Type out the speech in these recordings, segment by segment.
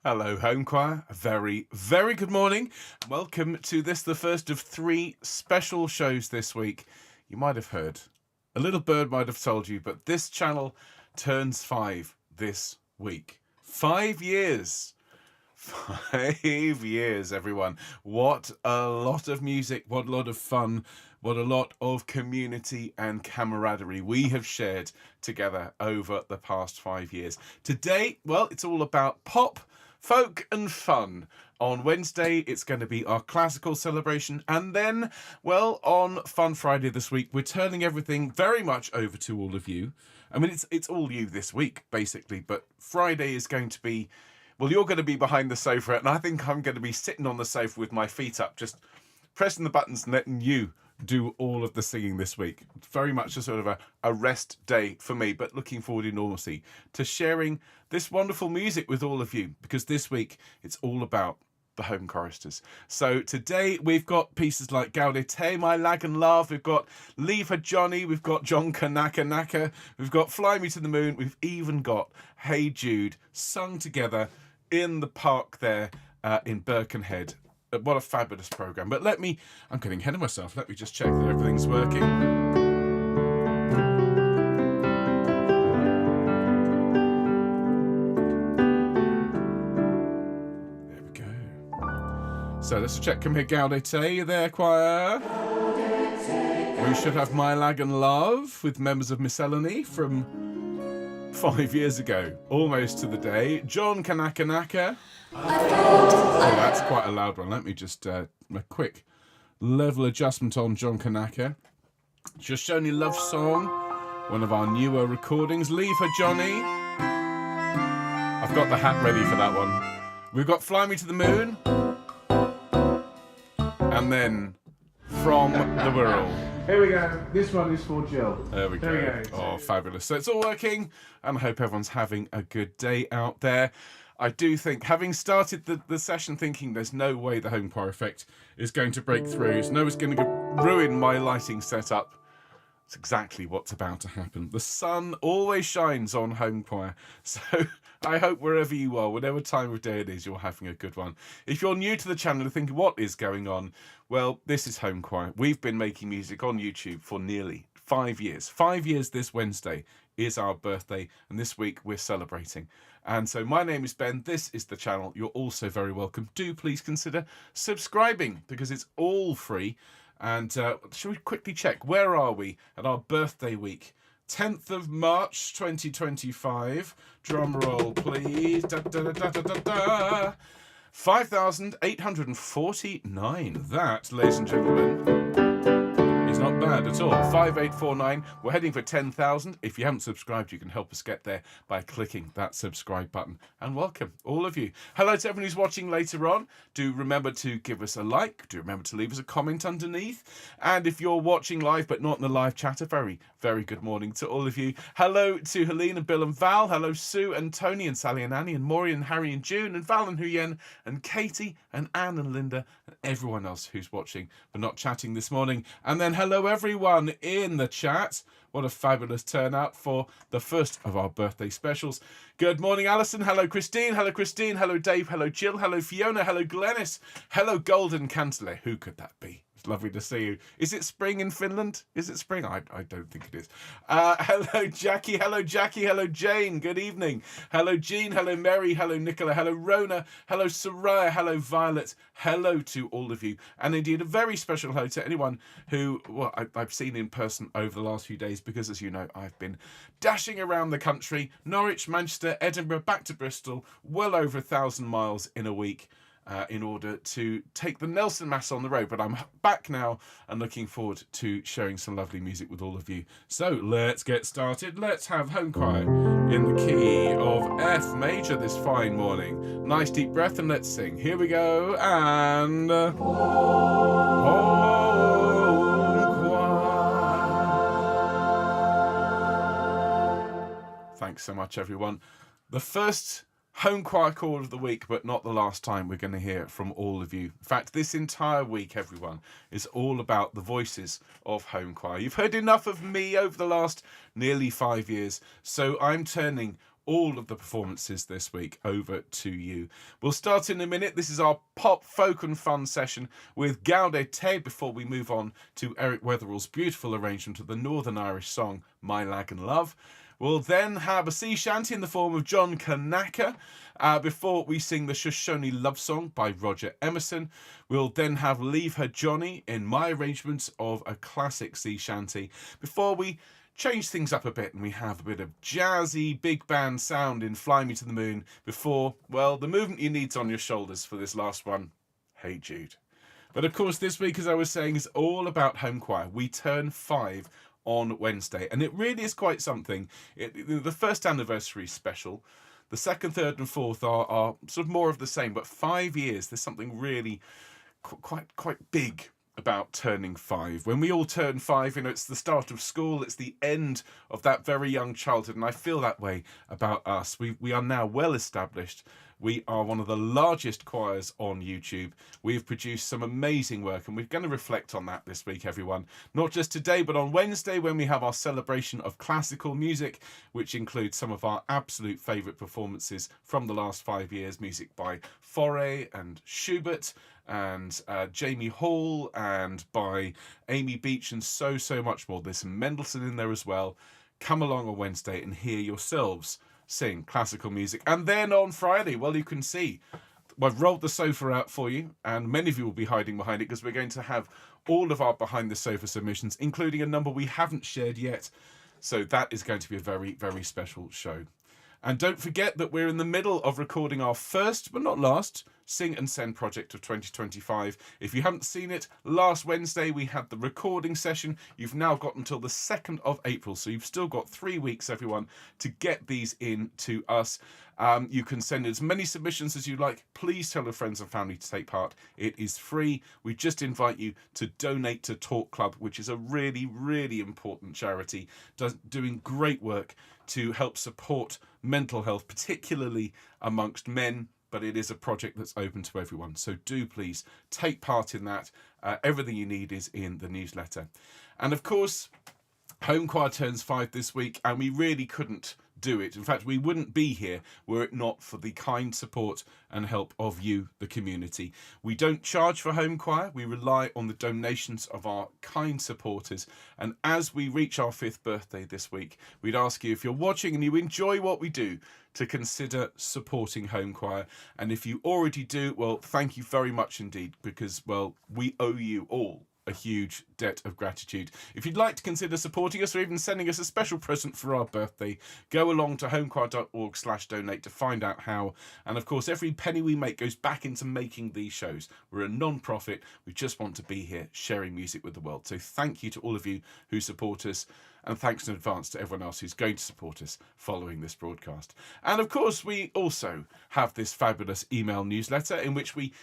Hello, Homechoir. A very, very good morning. Welcome to this, the first of three special shows this week. You might have heard, a little bird might have told you, but this channel turns 5 this week. 5 years. 5 years, everyone. What a lot of music, what a lot of fun, what a lot of community and camaraderie we have shared together over the past 5 years. Today, well, it's all about pop, folk and fun. On Wednesday, it's going to be our classical celebration. And then, well, on Fun Friday this week, we're turning everything very much over to all of you. I mean, it's all you this week, basically. But Friday is going to be, well, you're going to be behind the sofa. And I think I'm going to be sitting on the sofa with my feet up, just pressing the buttons and letting you do all of the singing this week. It's very much a sort of a rest day for me, but looking forward enormously to sharing this wonderful music with all of you, because this week it's all about the home choristers. So today we've got pieces like Gaudete, My Lagan Love, we've got Leave Her Johnny, we've got John Kanaka, we've got Fly Me to the Moon, we've even got Hey Jude, sung together in the park there in Birkenhead. What a fabulous programme. But I'm getting ahead of myself. Let me just check that everything's working. There we go. So let's check. Come here, Gaudete. Are you there, choir? We should have My Lagan Love with members of Miscellany from 5 years ago. Almost to the day. John Kanaka. Oh, that's quite a loud one. Let me just a quick level adjustment on John Kanaka. Shoshone Love Song, one of our newer recordings. Leave Her Johnny. I've got the hat ready for that one. We've got Fly Me to the Moon. And then From the Wirral. Here we go. This one is for Jill. There we go. Oh, fabulous. So it's all working, and I hope everyone's having a good day out there. I do think, having started the session thinking there's no way the Homechoir effect is going to break through, so no one's going to ruin my lighting setup. It's exactly what's about to happen. The sun always shines on Homechoir, so I hope wherever you are, whatever time of day it is, you're having a good one. If you're new to the channel and thinking, what is going on? Well, this is Homechoir. We've been making music on YouTube for nearly 5 years. 5 years this Wednesday is our birthday, and this week we're celebrating. And so my name is Ben, this is the channel. You're also very welcome. Do please consider subscribing, because it's all free. And shall we quickly check, where are we at our birthday week? 10th of March 2025. Drum roll, please. Da, da, da, da, da, da. 5,849. That, ladies and gentlemen, is not bad at all. 5849. We're heading for 10,000. If you haven't subscribed, you can help us get there by clicking that subscribe button. And welcome, all of you. Hello to everyone who's watching later on. Do remember to give us a like. Do remember to leave us a comment underneath. And if you're watching live but not in the live chat, a very, very good morning to all of you. Hello to Helene and Bill and Val. Hello Sue and Tony and Sally and Annie and Maury and Harry and June and Val and Huyen and Katie and Anne and Linda and everyone else who's watching but not chatting this morning. And then hello everyone in the chat. What a fabulous turnout for the first of our birthday specials. Good morning, Alison. Hello, Christine. Hello, Christine. Hello, Dave. Hello, Jill. Hello, Fiona. Hello, Glennis. Hello, Golden Cantley. Who could that be? It's lovely to see you. Is it spring in Finland? Is it spring? I don't think it is. Hello, Jackie. Hello, Jackie. Hello, Jane. Good evening. Hello, Jean. Hello, Mary. Hello, Nicola. Hello, Rona. Hello, Soraya. Hello, Violet. Hello to all of you. And indeed, a very special hello to anyone who, well, I've seen in person over the last few days, because as you know, I've been dashing around the country, Norwich, Manchester, Edinburgh, back to Bristol, well over 1,000 miles in a week. In order to take the Nelson Mass on the road. But I'm back now and looking forward to sharing some lovely music with all of you. So let's get started. Let's have Homechoir in the key of F major this fine morning. Nice deep breath and let's sing. Here we go. And Homechoir. Thanks so much, everyone. The first Homechoir call of the week, but not the last time we're going to hear from all of you. In fact, this entire week, everyone, is all about the voices of Homechoir. You've heard enough of me over the last nearly 5 years, so I'm turning all of the performances this week over to you. We'll start in a minute. This is our pop, folk and fun session with Gaudete before we move on to Eric Weatherall's beautiful arrangement of the Northern Irish song My Lagan Love. We'll then have a sea shanty in the form of John Kanaka before we sing the Shoshone love song by Roger Emerson. We'll then have Leave Her Johnny in my arrangement of a classic sea shanty before we change things up a bit and we have a bit of jazzy big band sound in Fly Me to the Moon before, well, the movement you need's on your shoulders for this last one, Hey Jude. But of course this week, as I was saying, is all about Homechoir. We turn 5 on Wednesday, and it really is quite something. The first anniversary special, the second, third and fourth are sort of more of the same, but 5 years, there's something really quite big about turning 5. When we all turn 5, it's the start of school, it's the end of that very young childhood, and I feel that way about us. We are now well established. We are one of the largest choirs on YouTube. We've produced some amazing work, and we're going to reflect on that this week, everyone. Not just today, but on Wednesday when we have our celebration of classical music, which includes some of our absolute favourite performances from the last 5 years. Music by Fauré and Schubert and Jamie Hall and by Amy Beach and so much more. There's some Mendelssohn in there as well. Come along on Wednesday and hear yourselves sing classical music. And then on Friday, well, you can see I've rolled the sofa out for you, and many of you will be hiding behind it because we're going to have all of our behind the sofa submissions, including a number we haven't shared yet. So that is going to be a very, very special show. And don't forget that we're in the middle of recording our first, but not last, Sing and Send project of 2025. If you haven't seen it, last Wednesday we had the recording session. You've now got until the 2nd of April, so you've still got 3 weeks, everyone, to get these in to us. You can send as many submissions as you like. Please tell your friends and family to take part. It is free. We just invite you to donate to Talk Club, which is a really, really important charity, doing great work to help support mental health, particularly amongst men. But it is a project that's open to everyone. So do please take part in that. Everything you need is in the newsletter. And of course, Homechoir turns 5 this week, and we really couldn't do it. In fact, we wouldn't be here were it not for the kind support and help of you, the community. We don't charge for Homechoir. We rely on the donations of our kind supporters. And as we reach our 5th birthday this week, we'd ask you, if you're watching and you enjoy what we do, to consider supporting Homechoir. And if you already do, well, thank you very much indeed, because, well, we owe you all a huge debt of gratitude. If you'd like to consider supporting us or even sending us a special present for our birthday, go along to homechoir.org/donate to find out how. And of course, every penny we make goes back into making these shows. We're a non-profit. We just want to be here sharing music with the world. So thank you to all of you who support us. And thanks in advance to everyone else who's going to support us following this broadcast. And of course, we also have this fabulous email newsletter in which we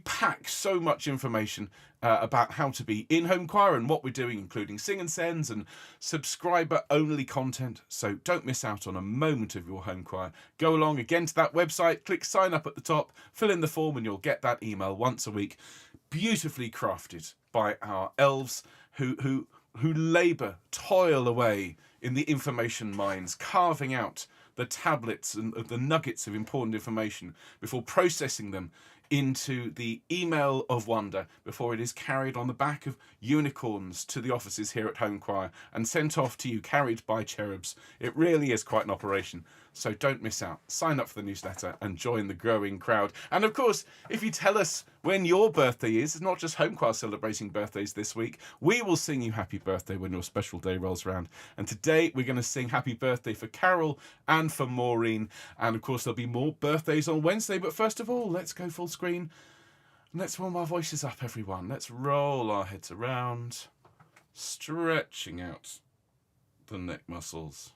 pack so much information about how to be in Homechoir and what we're doing, including Sing and Sends and subscriber-only content. So don't miss out on a moment of your Homechoir. Go along again to that website, click sign up at the top, fill in the form, and you'll get that email once a week. Beautifully crafted by our elves who labour, toil away in the information mines, carving out the tablets and the nuggets of important information before processing them into the email of wonder before it is carried on the back of unicorns to the offices here at Homechoir and sent off to you, carried by cherubs. It really is quite an operation. So don't miss out. Sign up for the newsletter and join the growing crowd. And of course, if you tell us when your birthday is, it's not just Homechoir celebrating birthdays this week. We will sing you happy birthday when your special day rolls around. And today we're going to sing happy birthday for Carol and for Maureen. And of course, there'll be more birthdays on Wednesday. But first of all, let's go full screen. Let's warm our voices up, everyone. Let's roll our heads around, stretching out the neck muscles.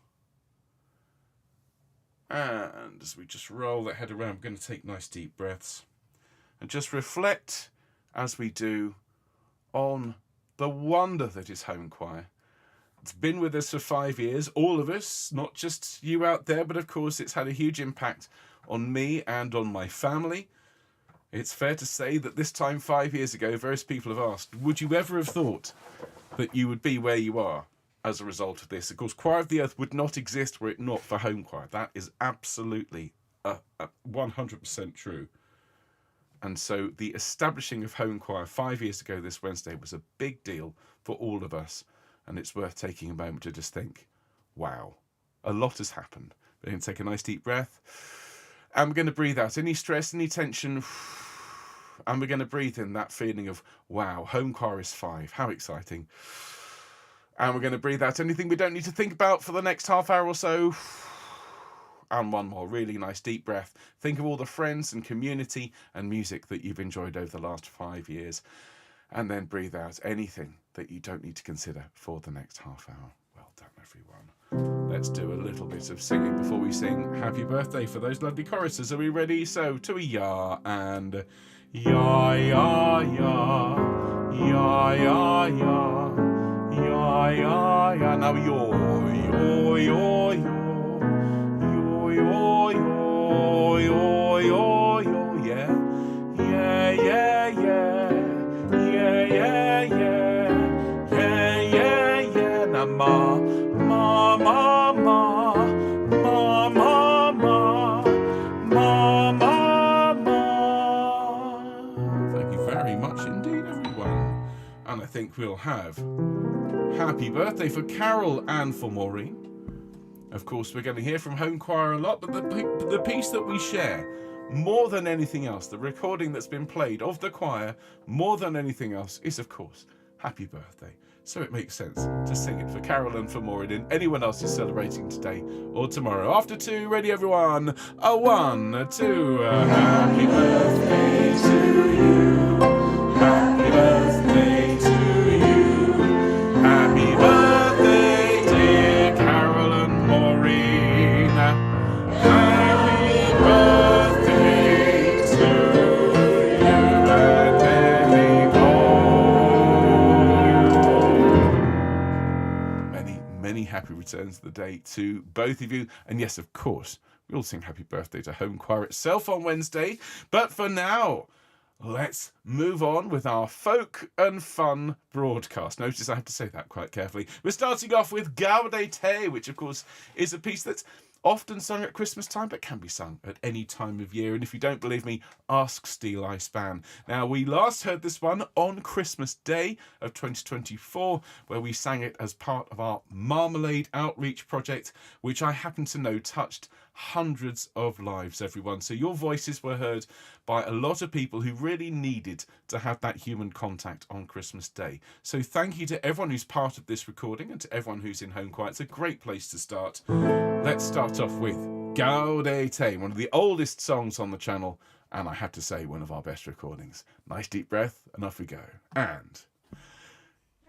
And as we just roll that head around, we're going to take nice deep breaths and just reflect as we do on the wonder that is Homechoir. It's been with us for 5 years, all of us, not just you out there, but of course it's had a huge impact on me and on my family. It's fair to say that this time 5 years ago, various people have asked, would you ever have thought that you would be where you are as a result of this. Of course, Choir of the Earth would not exist were it not for Homechoir. That is absolutely 100% true. And so the establishing of Homechoir 5 years ago this Wednesday was a big deal for all of us. And it's worth taking a moment to just think, wow, a lot has happened. We're going to take a nice deep breath. And we're going to breathe out any stress, any tension. And we're going to breathe in that feeling of, wow, Homechoir is 5. How exciting. And we're going to breathe out anything we don't need to think about for the next half hour or so. And one more really nice deep breath. Think of all the friends and community and music that you've enjoyed over the last 5 years. And then breathe out anything that you don't need to consider for the next half hour. Well done, everyone. Let's do a little bit of singing before we sing Happy Birthday for those lovely choruses. Are we ready? So, to a ya and ya, ya, ya, ya, ya, ya, ya, ya, ya. Now yo, yo, yo, yo, yo, yo, yo, yo, yo, yo, yeah, yeah, yeah, yeah, yeah, yeah, yeah, yeah, yeah, yeah. Now ma, ma, ma, ma, ma, ma, ma, ma, ma, ma. Thank you very much indeed, everyone. And I think we'll have Happy Birthday for Carol and for Maureen. Of course, we're going to hear from Homechoir a lot, but the piece that we share, more than anything else, the recording that's been played of the choir, more than anything else, is, of course, Happy Birthday. So it makes sense to sing it for Carol and for Maureen and anyone else who's celebrating today or tomorrow. After 2, ready, everyone? A 1, 2, Happy birthday to you. Happy birthday to you. Happy birthday, dear Carol and Maureen. Happy birthday to you and many more. Many happy returns of the day to both of you. And yes, of course, we'll sing Happy Birthday to Homechoir itself on Wednesday. But for now, let's move on with our folk and fun broadcast. Notice I have to say that quite carefully. We're starting off with Gaudete, which of course is a piece that's often sung at Christmas time, but can be sung at any time of year. And if you don't believe me, ask Steel Eye Span. Now, we last heard this one on Christmas Day of 2024, where we sang it as part of our Marmalade Outreach project, which I happen to know touched hundreds of lives, everyone. So your voices were heard by a lot of people who really needed to have that human contact on Christmas Day. So thank you to everyone who's part of this recording and to everyone who's in Homechoir. It's a great place to start. Let's start off with Gaudete, one of the oldest songs on the channel, and I have to say, one of our best recordings. Nice deep breath, and off we go. And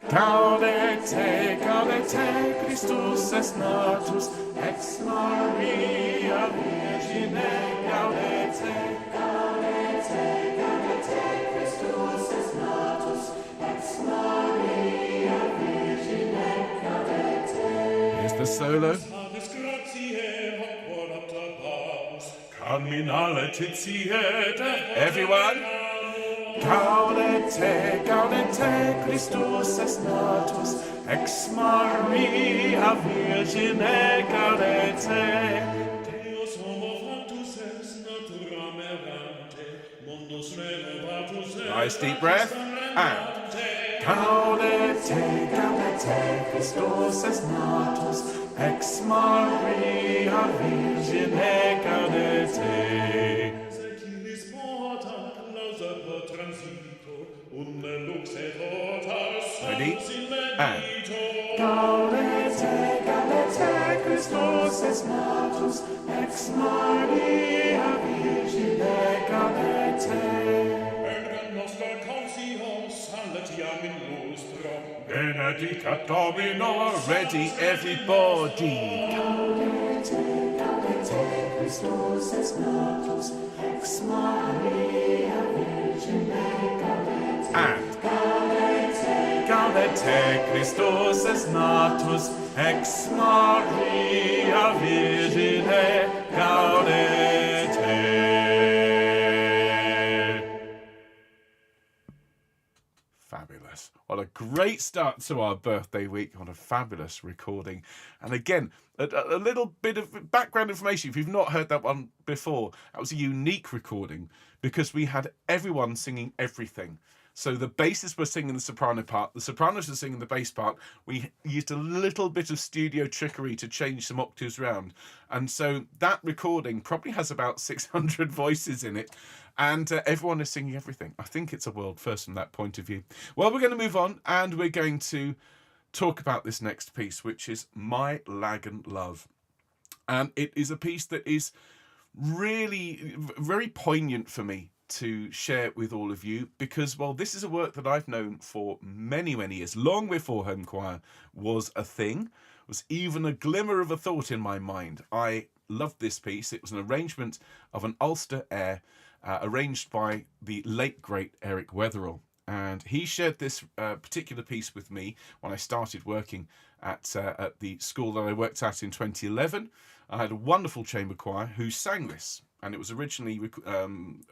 Gaudete, Gaudete, Christus est natus, ex Maria Virgine, Gaudete. Gaudete, Gaudete, Christus est natus, ex Maria Virgine, Gaudete. Here's the solo. Everyone. Gaudete, Gaudete, Christus est natus, ex Maria Virgine, Gaudete. Deus homo factus est natura merante, mundus renovatus est. Nice deep breath. And Gaudete, Gaudete, Christus est natus, ex Maria Virgine, Gaudete. Ready? And Gaudete, Gaudete, Christus est natus, ex Maria Virgine, Gaudete. Benedicat Domino, ready everybody. Gaudete, Gaudete, Christus est natus, ex Maria Virgine, Gaudete. And Gaudete, Christus est natus, ex Maria Virgine, Gaudete. Fabulous. What a great start to our birthday week. What a fabulous recording. And again, a little bit of background information. If you've not heard that one before, that was a unique recording because we had everyone singing everything. So the basses were singing the soprano part, the sopranos were singing the bass part. We used a little bit of studio trickery to change some octaves round. And so that recording probably has about 600 voices in it. And everyone is singing everything. I think it's a world first from that point of view. Well, we're going to move on and we're going to talk about this next piece, which is My Lagan Love. And it is a piece that is really very poignant for me to share with all of you because, well, this is a work that I've known for many, many years, long before Homechoir was a thing, was even a glimmer of a thought in my mind. I loved this piece. It was an arrangement of an Ulster air arranged by the late, great Eric Weatherall. And he shared this particular piece with me when I started working at the school that I worked at in 2011. I had a wonderful chamber choir who sang this. And it was originally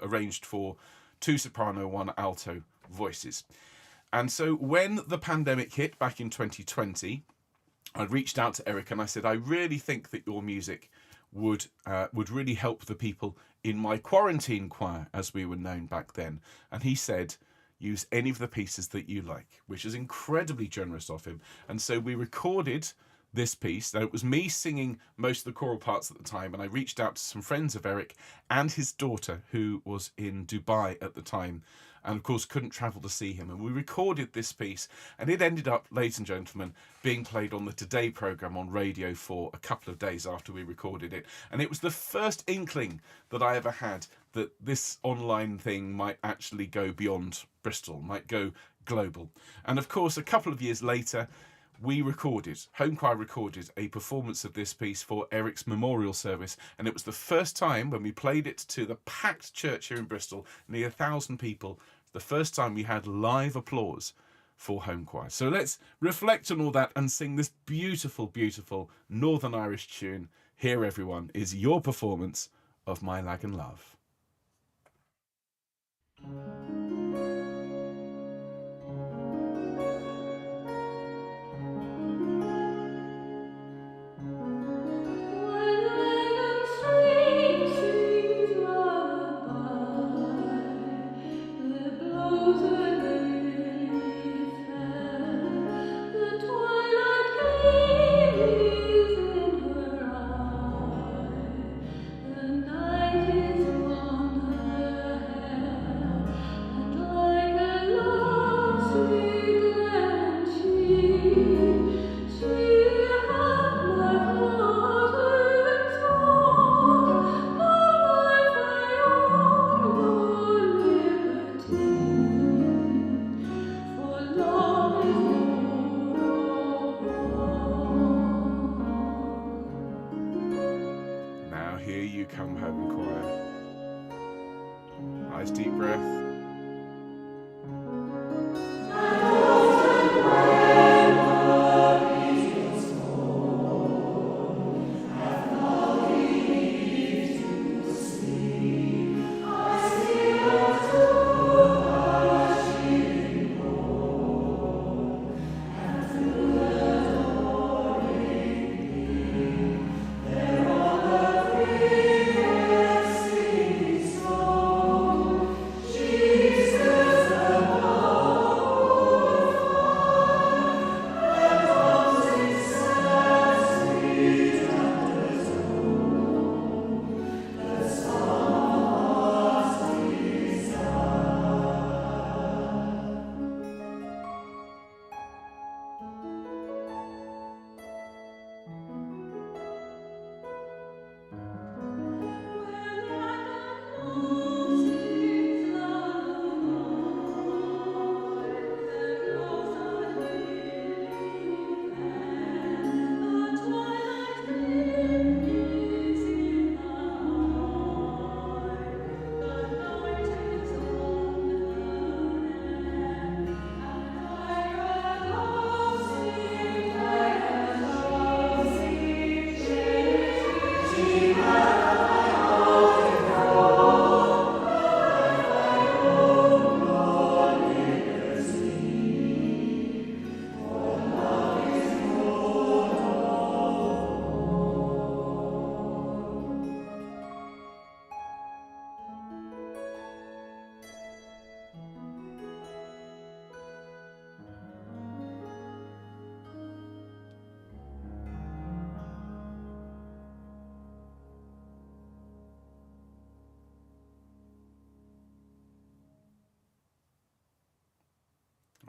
arranged for 2 soprano, 1 alto voices. And so when the pandemic hit back in 2020, I reached out to Eric and I said, I really think that your music would really help the people in my quarantine choir, as we were known back then. And he said, use any of the pieces that you like, which is incredibly generous of him. And so we recorded this piece. Now, it was me singing most of the choral parts at the time, and I reached out to some friends of Eric and his daughter, who was in Dubai at the time, and of course couldn't travel to see him. And we recorded this piece, and it ended up, ladies and gentlemen, being played on the Today programme on radio for a couple of days after we recorded it. And it was the first inkling that I ever had that this online thing might actually go beyond Bristol, might go global. And of course, a couple of years later, Homechoir recorded a performance of this piece for Eric's memorial service, and it was the first time when we played it to the packed church here in Bristol, near 1,000 people, the first time we had live applause for Homechoir. So let's reflect on all that and sing this beautiful, beautiful Northern Irish tune. Here, everyone, is your performance of My Lagan Love. The night is on her hair.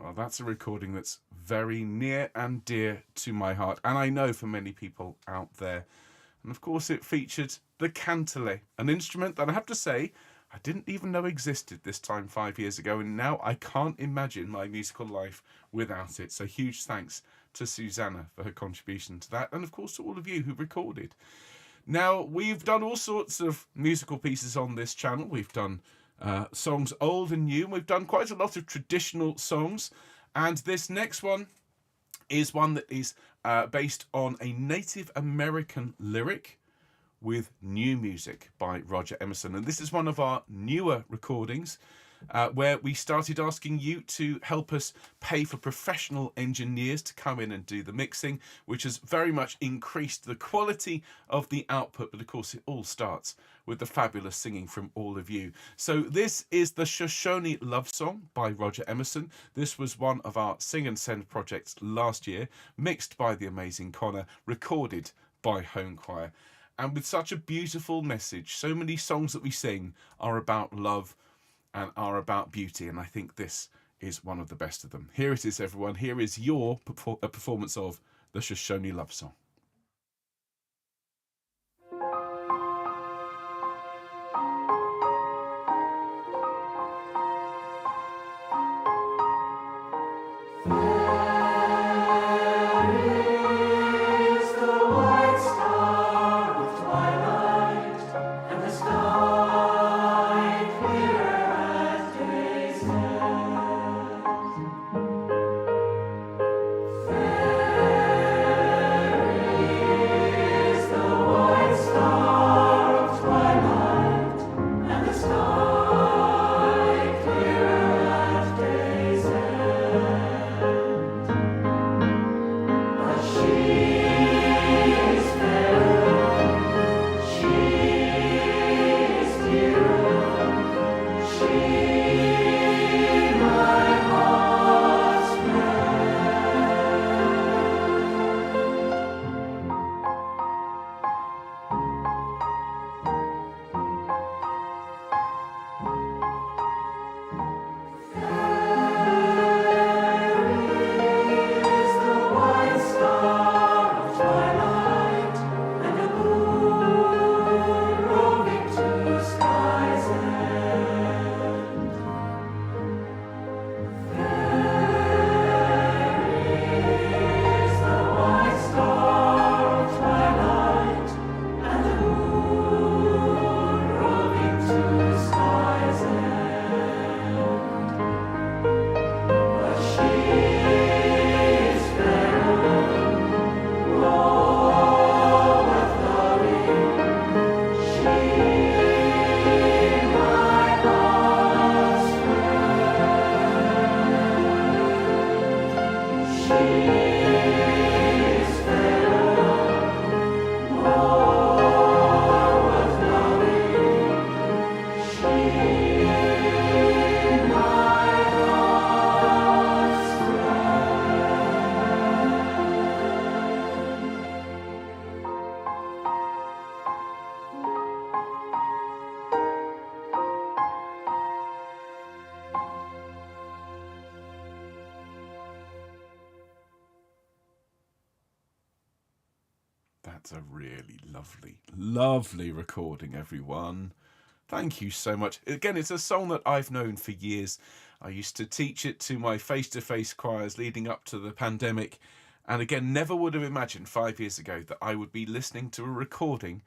Well, that's a recording that's very near and dear to my heart, and I know for many people out there. And of course, it featured the kantele, an instrument that I have to say I didn't even know existed this time 5 years ago, and now I can't imagine my musical life without it. So huge thanks to Susanna for her contribution to that, and of course to all of you who recorded. Now, we've done all sorts of musical pieces on this channel. We've done songs old and new. We've done quite a lot of traditional songs, and this next one is one that is based on a Native American lyric with new music by Roger Emerson. And this is one of our newer recordings where we started asking you to help us pay for professional engineers to come in and do the mixing, which has very much increased the quality of the output. But of course, it all starts with the fabulous singing from all of you. So this is the Shoshone Love Song by Roger Emerson. This was one of our Sing and Send projects last year, mixed by the amazing Connor, recorded by Homechoir. And with such a beautiful message, so many songs that we sing are about love and are about beauty, and I think this is one of the best of them. Here it is, everyone. Here is your performance of the Shoshone Love Song. That's a really lovely recording, everyone. Thank you so much. Again, it's a song that I've known for years. I used to teach it to my face-to-face choirs leading up to the pandemic. And again, never would have imagined 5 years ago that I would be listening to a recording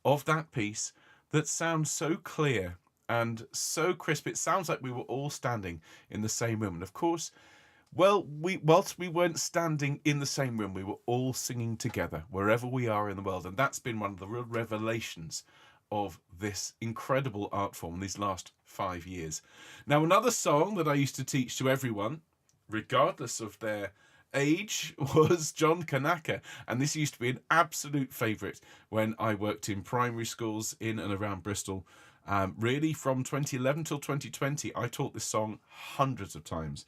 of that piece that sounds so clear and so crisp. It sounds like we were all standing in the same room. And of course, well, whilst we weren't standing in the same room, we were all singing together wherever we are in the world. And that's been one of the real revelations of this incredible art form these last 5 years. Now, another song that I used to teach to everyone, regardless of their age, was John Kanaka. And this used to be an absolute favourite when I worked in primary schools in and around Bristol. Really, from 2011 till 2020, I taught this song hundreds of times.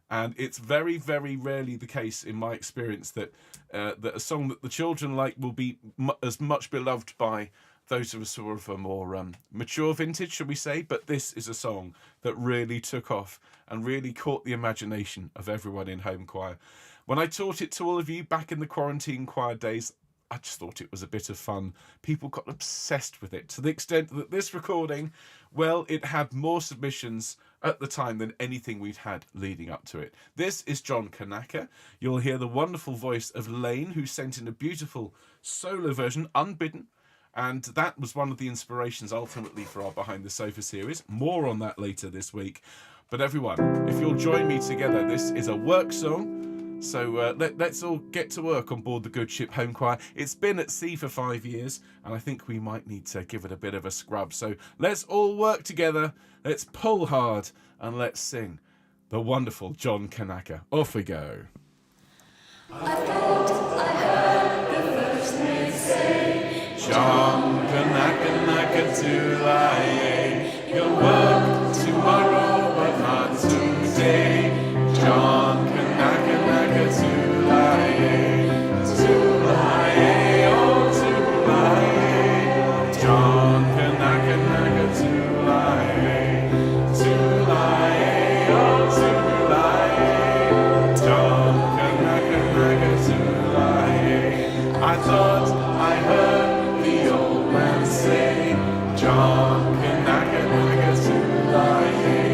And it's very, very rarely the case in my experience that a song that the children like will be as much beloved by those of us who are of a more mature vintage, shall we say, but this is a song that really took off and really caught the imagination of everyone in Homechoir. When I taught it to all of you back in the quarantine choir days, I just thought it was a bit of fun. People got obsessed with it to the extent that this recording, well, it had more submissions at the time than anything we'd had leading up to it. This is John Kanaka. You'll hear the wonderful voice of Lane, who sent in a beautiful solo version, unbidden. And that was one of the inspirations ultimately for our Behind the Sofa series. More on that later this week. But everyone, if you'll join me together, this is a work song. So let's all get to work on board the good ship Homechoir. It's been at sea for 5 years, and I think we might need to give it a bit of a scrub. So let's all work together, let's pull hard, and let's sing the wonderful John Kanaka. Off we go. I thought I heard the first mate say, John Kanaka Naka Tulaye, you'll work tomorrow but not today. John Kanaka Naka Tulaye, Tulaye, oh Tulaye. John Kanaka Naka Tulaye, Tulaye, oh Tulaye. John Kanaka Naka Tulaye. I thought I heard the old man say, John Kanaka Naka Tulaye.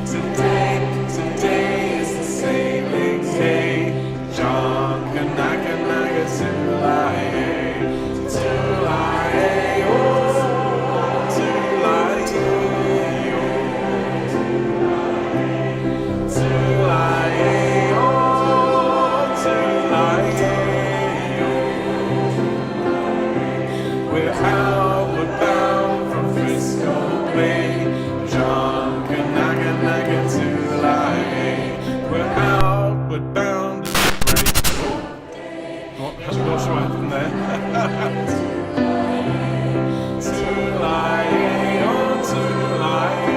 Today is the sailing day. John Kanaka Naka Tulaye. Tulaye, oh Tulaye, oh Tulaye, oh Tulaye. We're outward bound from Frisco Bay. John Kanaka Naka Tulaye. We're outward bound as the break. What's happened there? Tulaye, oh Tulaye.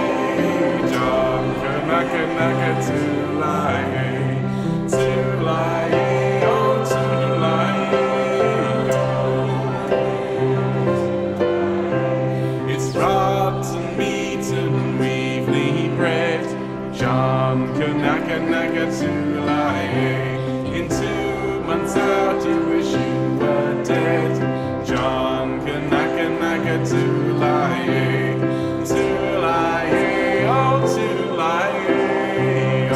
John Kanaka Naka Tulaye. Tulaye, oh Tulaye. It's rotten meat and weevely bread. John Kanaka Naka Tulaye. In 2 months out you wish you were dead. John Kanaka Naka Tulaye. Tulaye, oh Tulaye, oh.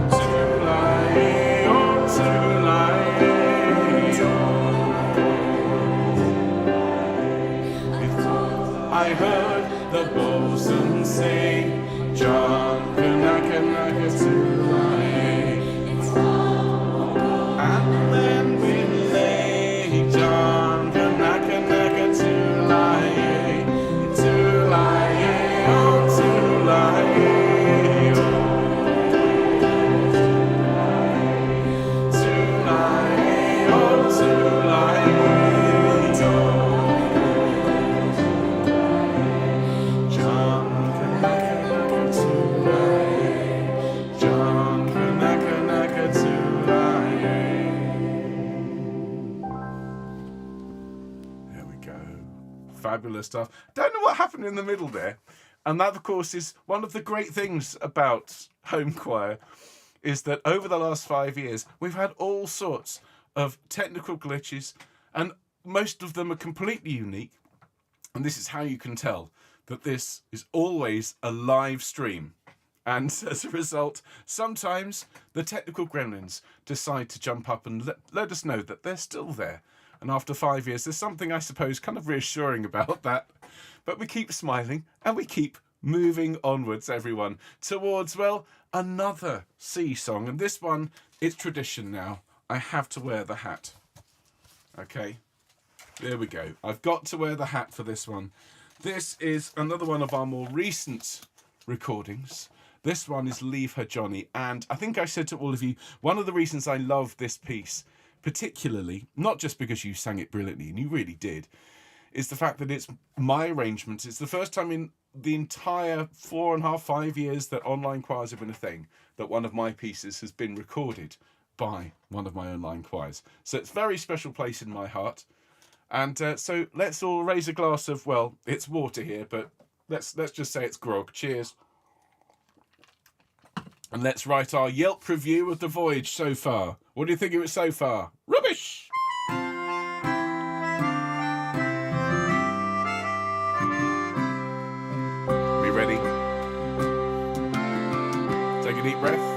Tulaye, oh Tulaye, oh. I heard the bosun say, John Kanaka Naka Tulaye. And then we lay, John Kanaka Naka Tulaye. Tulaye, oh Tulaye, oh. Tulaye, oh Tulaye, oh. John Kanaka Naka Tulaye. John Kanaka Naka Tulaye. There we go. Fabulous stuff. Don't know what happened in the middle there. And that, of course, is one of the great things about Homechoir, is that over the last 5 years, we've had all sorts of technical glitches, and most of them are completely unique. And this is how you can tell that this is always a live stream. And as a result, sometimes the technical gremlins decide to jump up and let us know that they're still there. And after 5 years, there's something, I suppose, kind of reassuring about that. But we keep smiling and we keep moving onwards, everyone, towards, well, another sea song. And this one, it's tradition now. I have to wear the hat. Okay, there we go. I've got to wear the hat for this one. This is another one of our more recent recordings. This one is Leave Her Johnny. And I think I said to all of you, one of the reasons I love this piece, particularly, not just because you sang it brilliantly, and you really did, is the fact that it's my arrangement. It's the first time in the entire 4.5, 5 years that online choirs have been a thing that one of my pieces has been recorded by one of my online choirs. So it's a very special place in my heart. And so let's all raise a glass of, well, it's water here, but let's just say it's grog. Cheers. And let's write our Yelp review of the voyage so far. What do you think of it so far? Rubbish! We ready? Take a deep breath.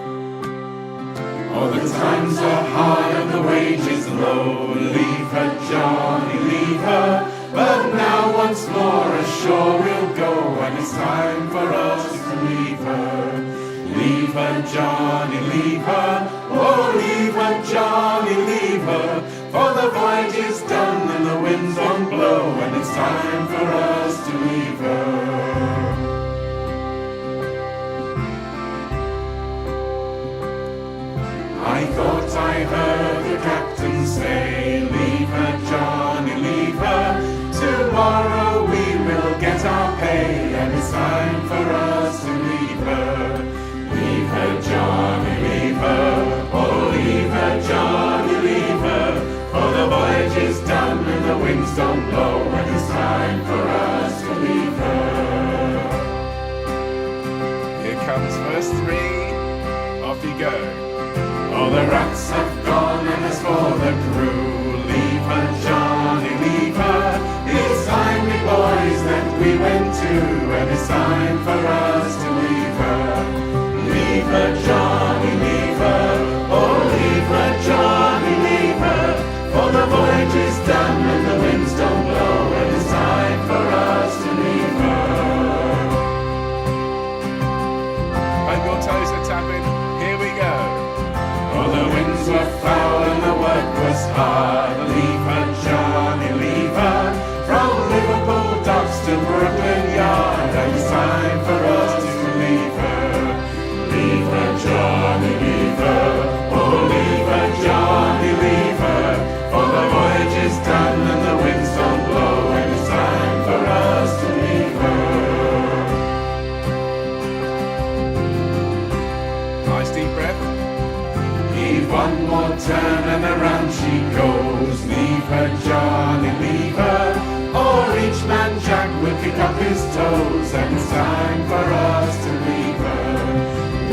Oh, the times are hard and the wages low. Leave her, Johnny, leave her. But now once more ashore we'll go, and it's time for us to leave her. Leave her, Johnny, leave her. Oh, leave her, Johnny, leave her. For the voyage is done and the winds don't blow, and it's time for us to leave her. I thought I heard the captain say, leave her, Johnny, leave her. Tomorrow we will get our pay, and it's time for us to leave her. Leave her, Johnny, leave her. Oh, leave her, Johnny, leave her. For the voyage is done and the winds don't blow, and it's time for us to leave her. Here comes verse 3. Off you go. All the rats have gone, and as for the crew, leave her, Johnny, leave her. It's time, me boys, that we went to, and it's time for us to leave her. Leave her, Johnny, leave her. Oh, leave her, Johnny, leave her. For the voyage is done, and the winds don't blow, and it's time for us to leave her. Hope your toes are tapping. Here we go. Oh, the winds were foul and the work was hard. Leave her, Johnny, leave her. From Liverpool docks to Brooklyn Yard, and it's time for us to leave her. Leave her, Johnny, leave her. Oh, leave her, Johnny, leave her. For the voyage is done and the winds don't blow, and it's time for us to leave her. Nice deep breath. Heave one more turn and around she goes. Leave her, Johnny, leave her. Or each man Jack will kick up his toes, and it's time for us to leave her.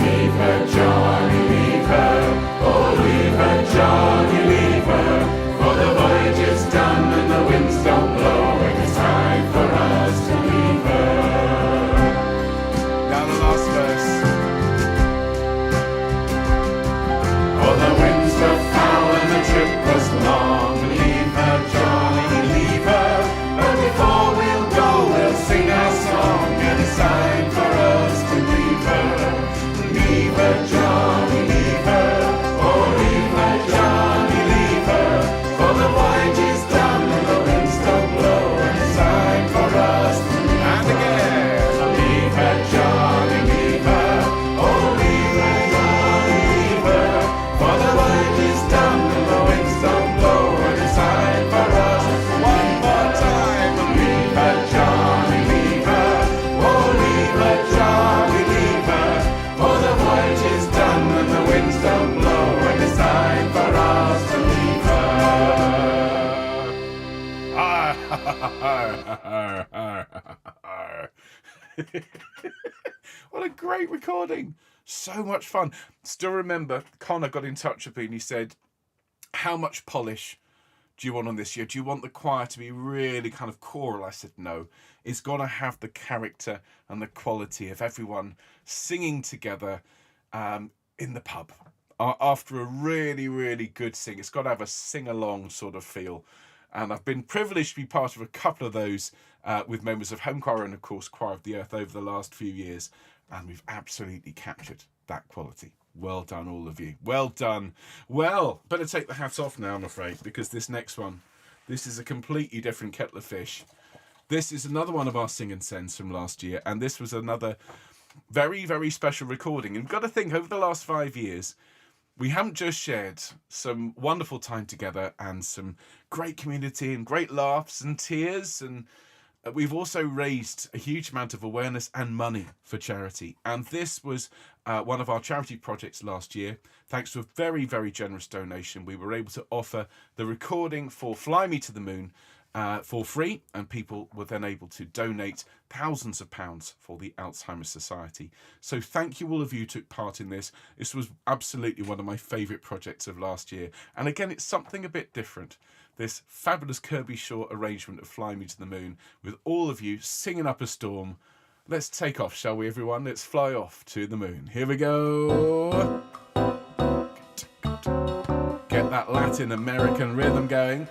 Leave her, Johnny, leave her. Oh, leave her, Johnny, leave her. For the voyage is done and the winds don't blow, and it's time for us to leave her. Now the last verse. Oh, the winds were foul and the trip was long. Leave her, Johnny, leave her. But before we'll go, we'll sing our song, and it's time for us to leave her. Leave her, Johnny, leave her. Oh, leave her, Johnny, leave her. For the voyage is done and the winds don't blow, and it's time for us to leave her. And again. Leave her, Johnny, leave her. Oh, leave her, Johnny, leave her. For the voyage is done and the winds don't blow, and it's time for us to One more time. leave her, Johnny, leave her. Oh, leave her, Johnny, leave her. For the voyage is done and the winds don't blow, and it's time for us to leave her. What a great recording. So much fun. Still remember, Connor got in touch with me and he said, how much polish do you want on this year? Do you want the choir to be really kind of choral? I said, no. It's got to have the character and the quality of everyone singing together in the pub. After a really, really good sing. It's got to have a sing-along sort of feel. And I've been privileged to be part of a couple of those with members of Homechoir and, of course, Choir of the Earth over the last few years. And we've absolutely captured that quality. Well done, all of you. Well done. Well, better take the hat off now, I'm afraid, because this next one, this is a completely different kettle of fish. This is another one of our Sing and Sends from last year. And this was another very, very special recording. And you've got to think, over the last 5 years, we haven't just shared some wonderful time together and some great community and great laughs and tears and we've also raised a huge amount of awareness and money for charity. And this was one of our charity projects last year. Thanks to a very, very generous donation, we were able to offer the recording for Fly Me to the Moon for free, and people were then able to donate thousands of pounds for the Alzheimer's Society. So thank you all of you who took part in this. This was absolutely one of my favourite projects of last year. And again, it's something a bit different. This fabulous Kirby Shaw arrangement of Fly Me to the Moon with all of you singing up a storm. Let's take off, shall we, everyone? Let's fly off to the moon. Here we go. Get that Latin American rhythm going.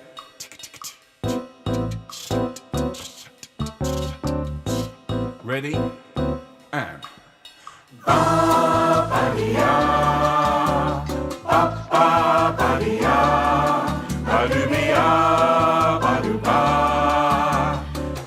Ready? And ba-ba-dee-ya, ba-ba-ba-dee-ya, ba-doo-be-ya, ba-doo-ba,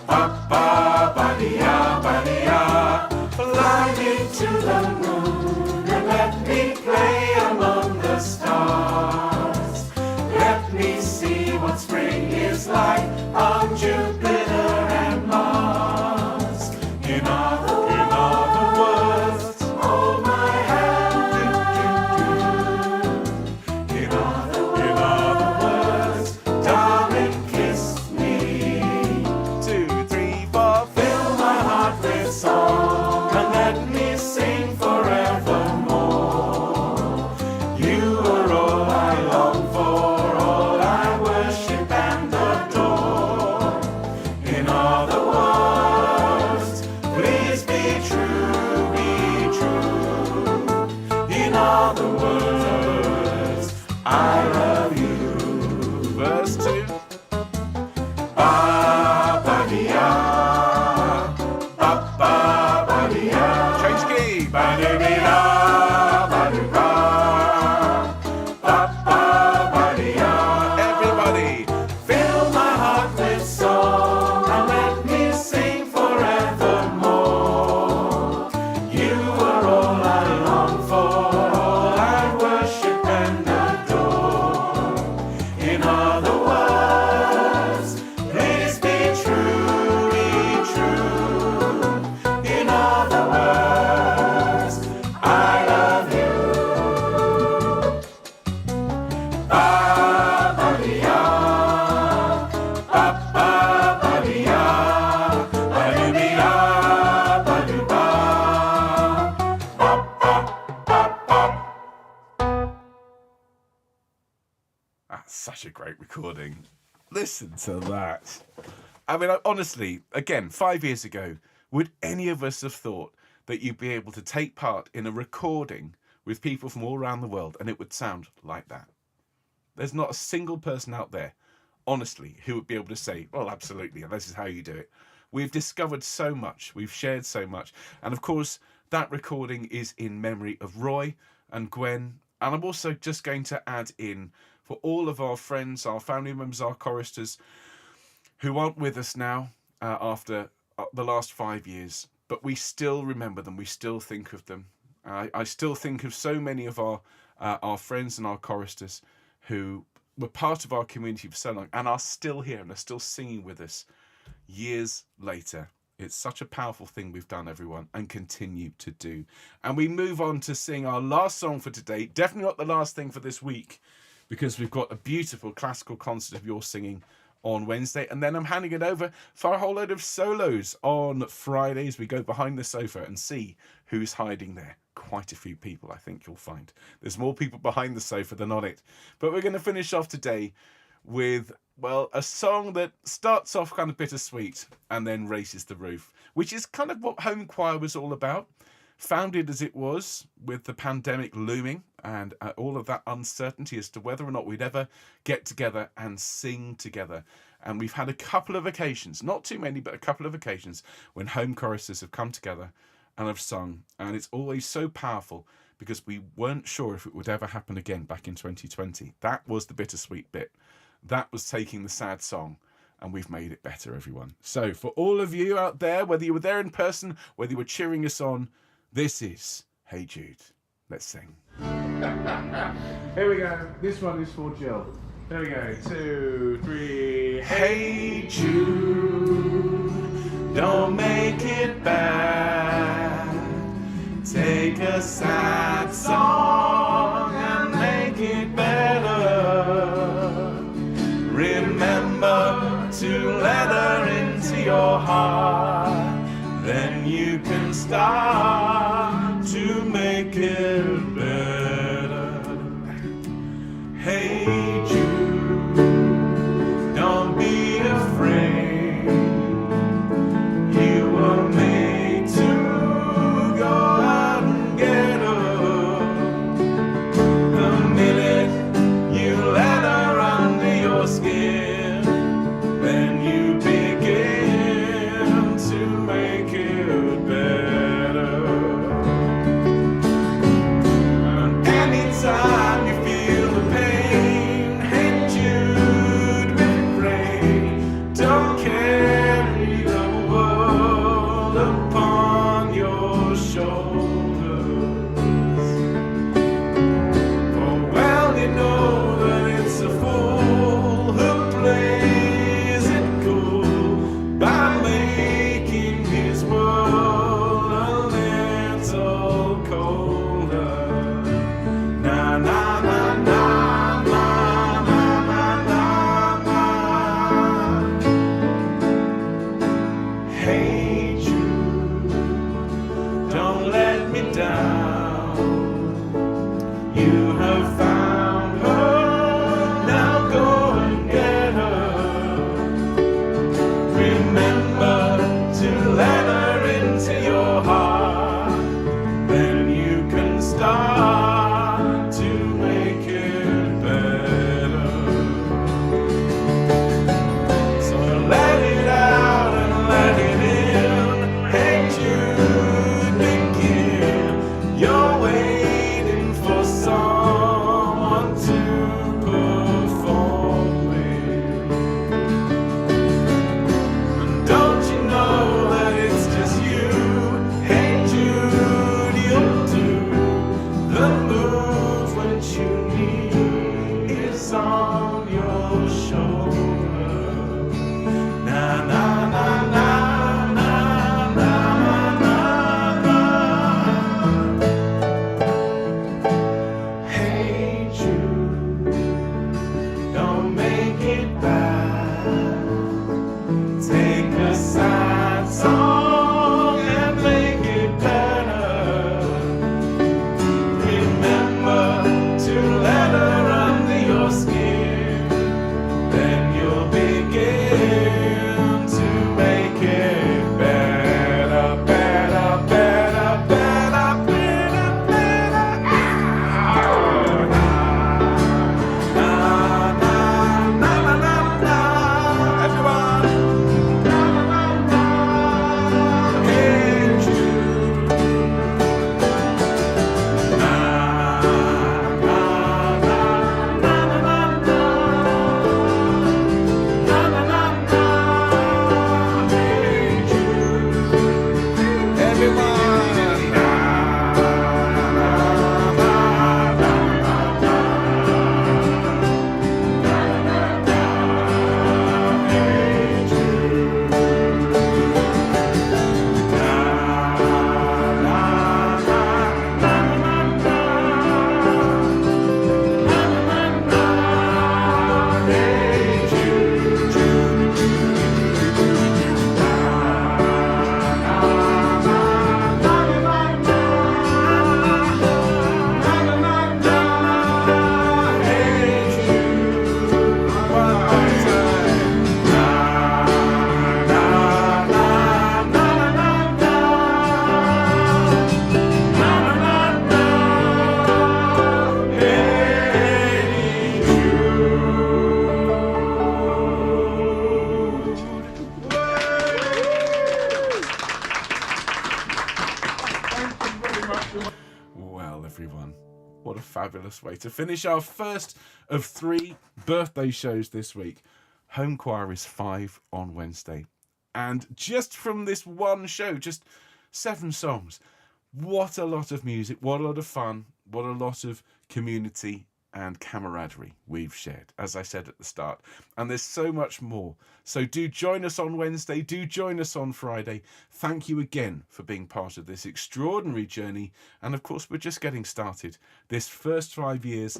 ba-ba-ba-dee-ya, ba-dee-ya. Fly me to the moon and let me play among the stars. Let me see what spring is like on Jupiter and Mars. In other words, hold my hand. In other words, darling, kiss me. 2, 3, 4. Fill my heart with song and let me sing forevermore. You are all I long for, all I worship and adore. In other words, please be true, be true. In other words, I love you. Verse 2. Ba-ba-dee-ya, ba-ba-ba-dee-ya. Change key. Ba-doo-be-da, ba-doo-ba, ba-ba-ba-dee-ya. Everybody, fill my heart with song and let me sing forevermore. You are all I long for, all I worship and adore. In other words, please be true, be true. In other words, I love you. Ba-ba-dee-ya, ba-ba-ba-dee-ya, ba-doo-be-ya, ba-doo-ba, ba-ba-ba-ba. That's such a great recording. Listen to that. I mean, honestly, again, 5 years ago, would any of us have thought that you'd be able to take part in a recording with people from all around the world and it would sound like that? There's not a single person out there, honestly, who would be able to say, well, absolutely, this is how you do it. We've discovered so much. We've shared so much. And of course, that recording is in memory of Roy and Gwen. And I'm also just going to add in for all of our friends, our family members, our choristers who aren't with us now after the last 5 years, but we still remember them. We still think of them. I still think of so many of our friends and our choristers who were part of our community for so long and are still here and are still singing with us years later. It's such a powerful thing we've done, everyone, and continue to do. And we move on to sing our last song for today. Definitely not the last thing for this week, because we've got a beautiful classical concert of your singing on Wednesday, and then I'm handing it over for a whole load of solos on Fridays. We go behind the sofa and see who's hiding there. Quite a few people, I think you'll find. There's more people behind the sofa than on it. But we're going to finish off today with, well, a song that starts off kind of bittersweet and then raises the roof, which is kind of what Homechoir was all about. Founded as it was with the pandemic looming and all of that uncertainty as to whether or not we'd ever get together and sing together. And we've had a couple of occasions, not too many, but a couple of occasions when home choristers have come together and have sung. And it's always so powerful because we weren't sure if it would ever happen again back in 2020. That was the bittersweet bit. That was taking the sad song, and we've made it better, everyone. So for all of you out there, whether you were there in person, whether you were cheering us on, this is Hey Jude. Let's sing. Here we go. This one is for Jill. There we go. 2, 3. Hey Jude, don't make it bad. Take a sad song and make it better. Remember to let her into your heart. Then you can start to make it better. Hey Jude, don't be afraid. You were made to go out and get her. The minute you let her under your skin, then you begin to make it better. And anytime you feel the pain, hey Jude, refrain. Don't carry the world upon your shoulders. For well you know that it's a fool who plays it cool by making his world a little colder. Na na na na na na na na na. Hey Jude, don't let me down. You have found her, now go and get her. Remember to let her into your heart. Then you can start to make it better. So let it out and let it in. Hey Jude, begin. You're waiting for someone to perform with. And don't you know that it's just you? Hey Jude, you'll do the move when you need is on your shoulder. Na na na na na na na na. Hey Jude, don't make it bad. Take a sad song and make it better. Remember to let her under your skin. Then you'll begin to make it better, better, better, better, better, better. Na na na na na na. Everyone. Na na na na. Hey Jude. Na na na na na na na. Na na na na. Hey Jude. Everyone. Na na na na na na. Hey Jude. Well, everyone, what a fabulous way to finish our first of 3 birthday shows this week. Homechoir is 5 on Wednesday. And just from this one show, just 7 songs, what a lot of music, what a lot of fun, what a lot of community and camaraderie we've shared, as I said at the start. And there's so much more. So do join us on Wednesday. Do join us on Friday. Thank you again for being part of this extraordinary journey. And of course, we're just getting started. This first 5 years,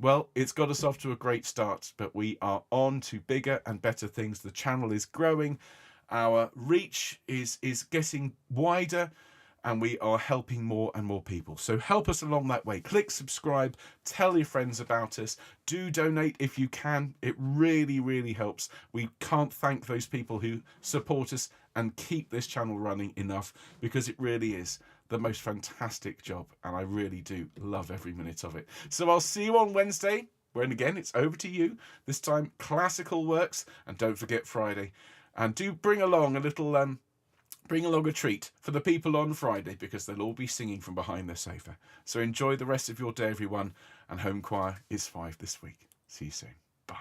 well, it's got us off to a great start, but we are on to bigger and better things. The channel is growing. Our reach is getting wider, and we are helping more and more people. So help us along that way. Click subscribe, tell your friends about us, do donate if you can. It really, really helps. We can't thank those people who support us and keep this channel running enough, because it really is the most fantastic job, and I really do love every minute of it. So I'll see you on Wednesday, when again, it's over to you. This time, classical works, and don't forget Friday. And do bring along a little, bring along a treat for the people on Friday, because they'll all be singing from behind their sofa. So enjoy the rest of your day, everyone. And Homechoir is 5 this week. See you soon. Bye.